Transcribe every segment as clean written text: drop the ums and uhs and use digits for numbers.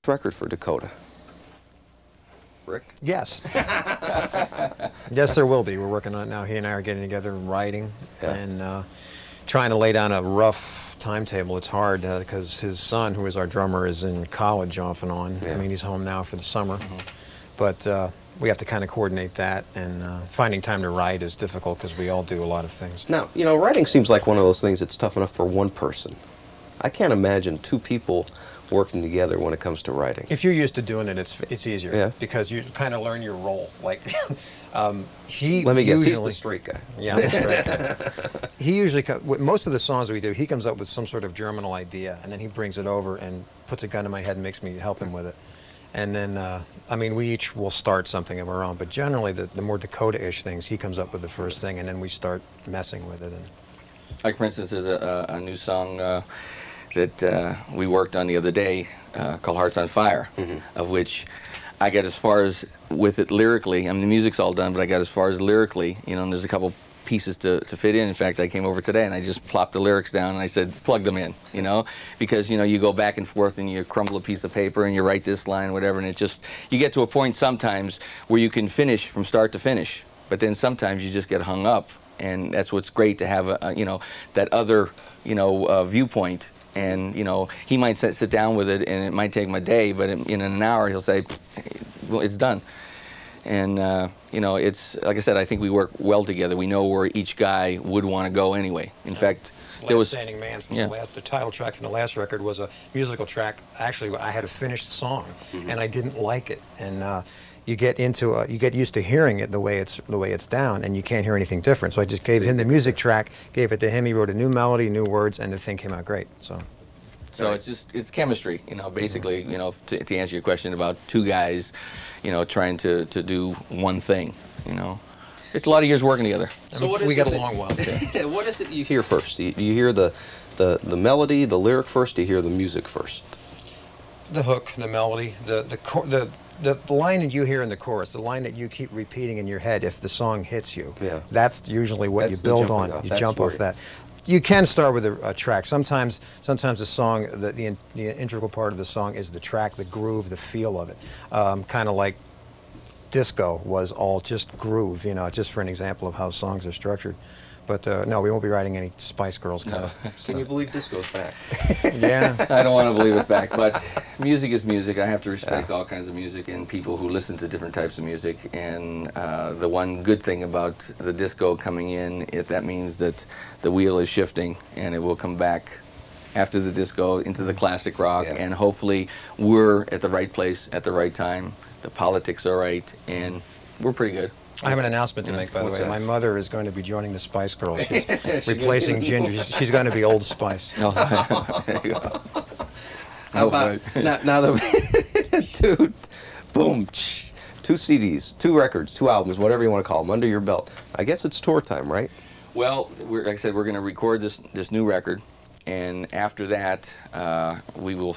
Record for Dakota. Rick? Yes. Yes, there will be. We're working on it now. He and I are getting together and writing and trying to lay down a rough timetable. It's hard because his son, who is our drummer, is in college off and on. I mean, he's home now for the summer. But we have to kind of coordinate that, and finding time to write is difficult because we all do a lot of things. Now, you know, writing seems like one of those things that's tough enough for one person. I can't imagine two people working together when it comes to writing. If you're used to doing it, it's easier because you kind of learn your role. Like he Let me guess, usually, he's the straight guy. Yeah, I'm the straight guy. He usually with most of the songs we do, he comes up with some sort of germinal idea, and then he brings it over and puts a gun to my head and makes me help him with it. And then, I mean, we each will start something of our own, but generally the more Dakota-ish things, he comes up with the first thing, and then we start messing with it. And like, for instance, there's a new song that we worked on the other day called Hearts on Fire, of which I got as far as with it lyrically. I mean, the music's all done, but I got as far as lyrically, you know, and there's a couple pieces to fit in. In fact, I came over today and I just plopped the lyrics down and I said, plug them in, you know, because, you know, you go back and forth and you crumble a piece of paper and you write this line, whatever, and it just, you get to a point sometimes where you can finish from start to finish, but then sometimes you just get hung up, and that's what's great to have, you know, that other, you know, viewpoint. And, you know, he might sit down with it and it might take him a day, but in an hour he'll say, well, it's done. And, you know, it's, like I said, I think we work well together. We know where each guy would want to go anyway. In fact, there was... Standing Man from the title track from the last record was a musical track. Actually, I had a finished song, and I didn't like it. And you get into you get used to hearing it the way it's down, and you can't hear anything different. So I just gave him the music track, gave it to him. He wrote a new melody, new words, and the thing came out great. So it's chemistry, you know, basically, you know, to answer your question about two guys, you know, trying to do one thing, you know. It's a lot of years working together. So what is we get along well. What is it you hear first? Do you hear the melody, the lyric first? Do you hear the music first? The hook, the melody, the line that you hear in the chorus, the line that you keep repeating in your head if the song hits you. Yeah. That's usually what you build on. You jump off that. You can start with a track. Sometimes the song, the integral part of the song is the track, the groove, the feel of it. Kind of like disco was all just groove, you know, just for an example of how songs are structured. But no, we won't be writing any Spice Girls kind of stuff. Can you believe disco's back? Yeah, I don't want to believe it's back, but music is music. I have to respect all kinds of music and people who listen to different types of music. And the one good thing about the disco coming in, that means that the wheel is shifting and it will come back after the disco into the classic rock. And hopefully we're at the right place at the right time. The politics are right, and we're pretty good. I have an announcement to make, by the way. My mother is going to be joining the Spice Girls. She's replacing Ginger. She's going to be Old Spice. There you go. How about now the boom, two CDs, two records, two albums, whatever you want to call them, under your belt. I guess it's tour time, right? Well, like I said, we're going to record this new record, and after that, we will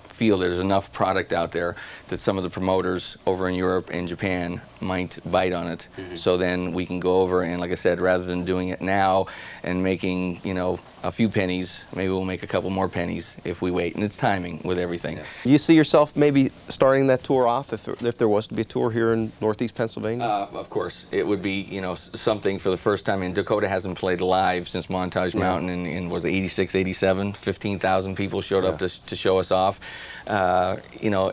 feel there's enough product out there that some of the promoters over in Europe and Japan might bite on it. So then we can go over and, like I said, rather than doing it now and making, you know, a few pennies, maybe we'll make a couple more pennies if we wait. And it's timing with everything. Do you see yourself maybe starting that tour off if there was to be a tour here in Northeast Pennsylvania? Of course. It would be, you know, something for the first time. And Dakota hasn't played live since Montage Mountain in was it 86, 87? 15,000 people showed up to show us off. You know,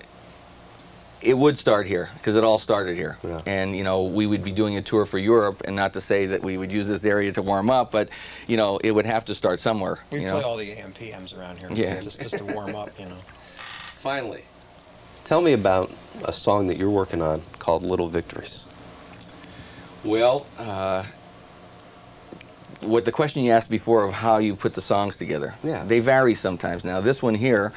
it would start here because it all started here. And, you know, we would be doing a tour for Europe, and not to say that we would use this area to warm up, but, you know, it would have to start somewhere. We play all the AM PMs around here, just to warm up, you know. Finally, tell me about a song that you're working on called Little Victories. Well, what the question you asked before of how you put the songs together, they vary sometimes. Now, this one here,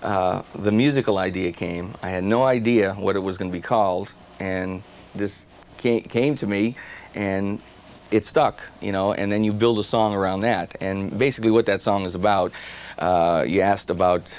the musical idea came. I had no idea what it was going to be called, and this came to me, and it stuck, you know, and then you build a song around that. And basically what that song is about, you asked about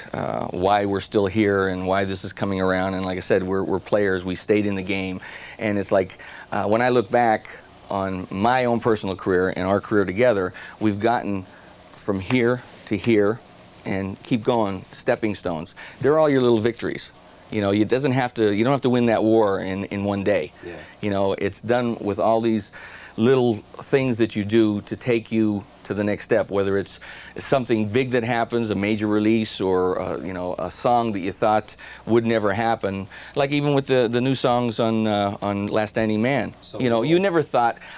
why we're still here and why this is coming around, and like I said, we're players, we stayed in the game, and it's like, when I look back on my own personal career and our career together, we've gotten from here to here, and keep going, stepping stones. They're all your little victories. You know, it doesn't have to, you don't have to win that war in one day. Yeah. You know, it's done with all these little things that you do to take you to the next step, whether it's something big that happens, a major release, or you know, a song that you thought would never happen. Like even with the new songs on Last Standing Man. So you know, cool.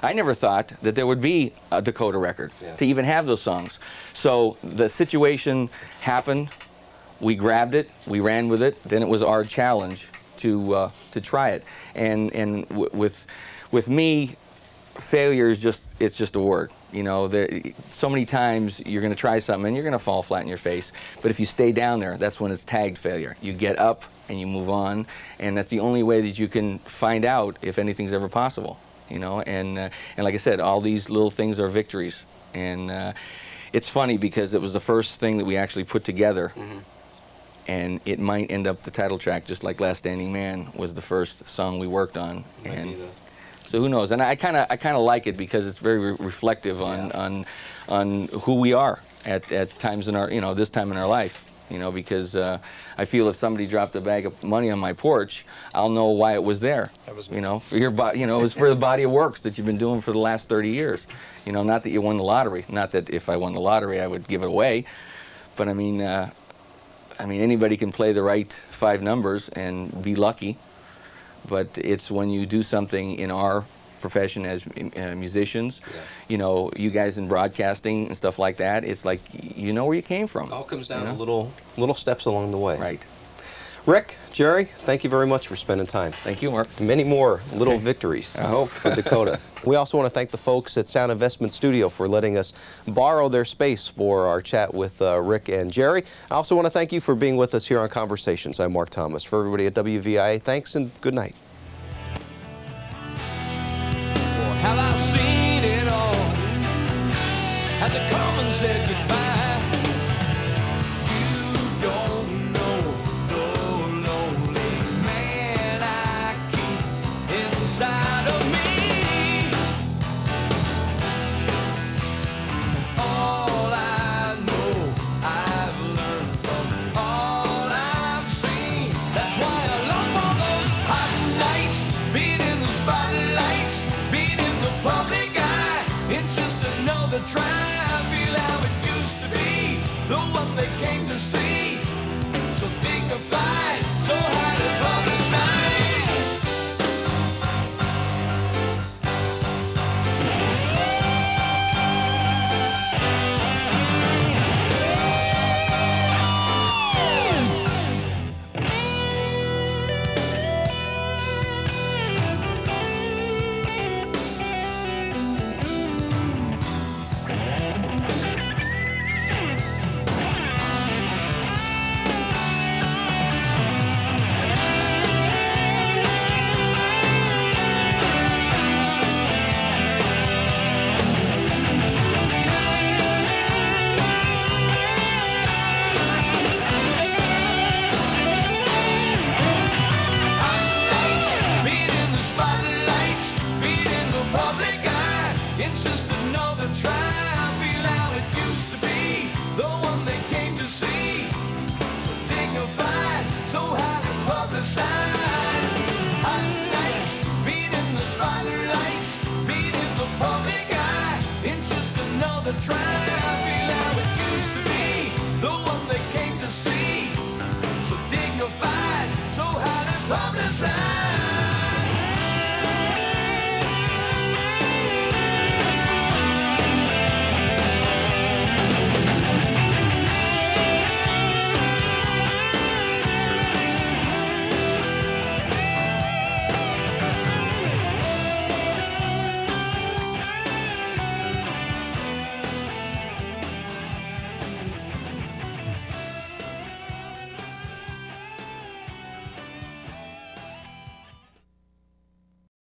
I never thought that there would be a Dakota record to even have those songs. So the situation happened. We grabbed it, we ran with it. Then it was our challenge to try it. And with me, failure is it's just a word. You know, so many times you're going to try something and you're going to fall flat in your face. But if you stay down there, that's when it's tagged failure. You get up and you move on, and that's the only way that you can find out if anything's ever possible. You know, and like I said, all these little things are victories. And it's funny because it was the first thing that we actually put together. And it might end up the title track, just like Last Standing Man was the first song we worked on. And so who knows? And I kind of like it because it's very reflective on who we are at times in our, you know, this time in our life. You know, because I feel if somebody dropped a bag of money on my porch, I'll know why it was there. That was me. You know, for your you know, it was for the body of works that you've been doing for the last 30 years. You know, not that you won the lottery. Not that if I won the lottery I would give it away, but I mean anybody can play the right 5 numbers and be lucky. But it's when you do something in our profession as musicians, you know, you guys in broadcasting and stuff like that, it's like you know where you came from. It all comes down to little steps along the way. Right. Rick, Jerry, thank you very much for spending time. Thank you, Mark. Many more little victories, I hope, for Dakota. We also want to thank the folks at Sound Investment Studio for letting us borrow their space for our chat with Rick and Jerry. I also want to thank you for being with us here on Conversations. I'm Mark Thomas. For everybody at WVIA, thanks and good night.